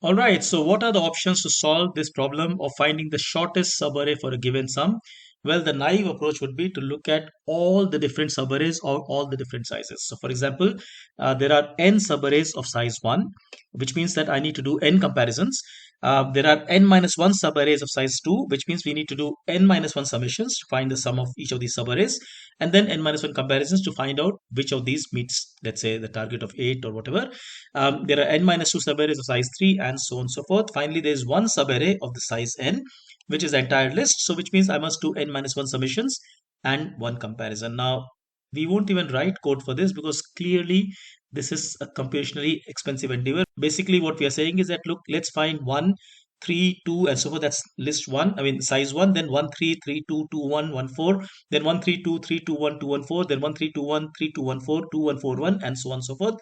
All right, so what are the options to solve this problem of finding the shortest subarray for a given sum? Well, the naive approach would be to look at all the different subarrays or all the different sizes. So, for example, there are n subarrays of size 1, which means that I need to do n comparisons. There are n minus 1 subarrays of size 2, which means we need to do n minus 1 summations to find the sum of each of these subarrays, and then n minus 1 comparisons to find out which of these meets, let's say, the target of 8 or whatever. There are n minus 2 subarrays of size 3 and so on and so forth. Finally, there is one subarray of the size n, which is the entire list. So, which means I must do n minus 1 summations and one comparison. Now, we won't even write code for this because clearly this is a computationally expensive endeavor. Basically, what we are saying is that look, let's find 1, 3, 2, and so forth. That's list 1, I mean size 1, then 1, 3, 3, 2, 2, 1, 1, 4, then 1, 3, 2, 3, 2, 1, 2, 1, 4, then 1, 3, 2, 1, 3, 2, 1, 4, 2, 1, 4, 1, and so on and so forth.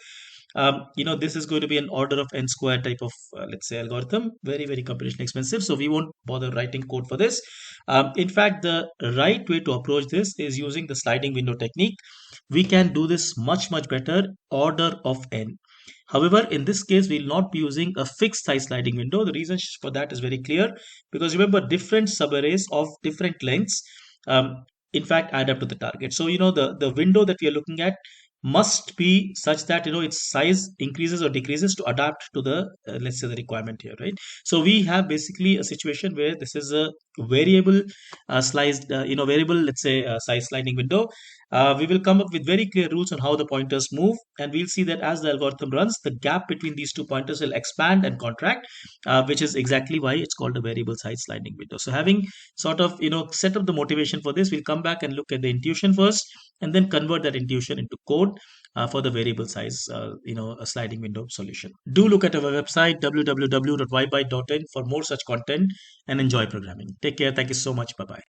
This is going to be an order of n square type of, let's say, algorithm. Very, very computationally expensive. So we won't bother writing code for this. In fact, the right way to approach this is using the sliding window technique. We can do this much, much better, order of n. However, in this case, we'll not be using a fixed size sliding window. The reason for that is very clear because remember, different subarrays of different lengths, in fact, add up to the target. So, the window that we are looking at must be such that its size increases or decreases to adapt to the let's say the requirement here, right? So we have basically a situation where this is a variable sliced variable, let's say, size sliding window. We will come up with very clear rules on how the pointers move, and we'll see that as the algorithm runs, the gap between these two pointers will expand and contract, which is exactly why it's called a variable size sliding window. So having sort of set up the motivation for this, we'll come back and look at the intuition first and then convert that intuition into code for the variable size a sliding window solution. Do look at our website www.ybyte.in for more such content and enjoy programming. Take care. Thank you so much. Bye bye.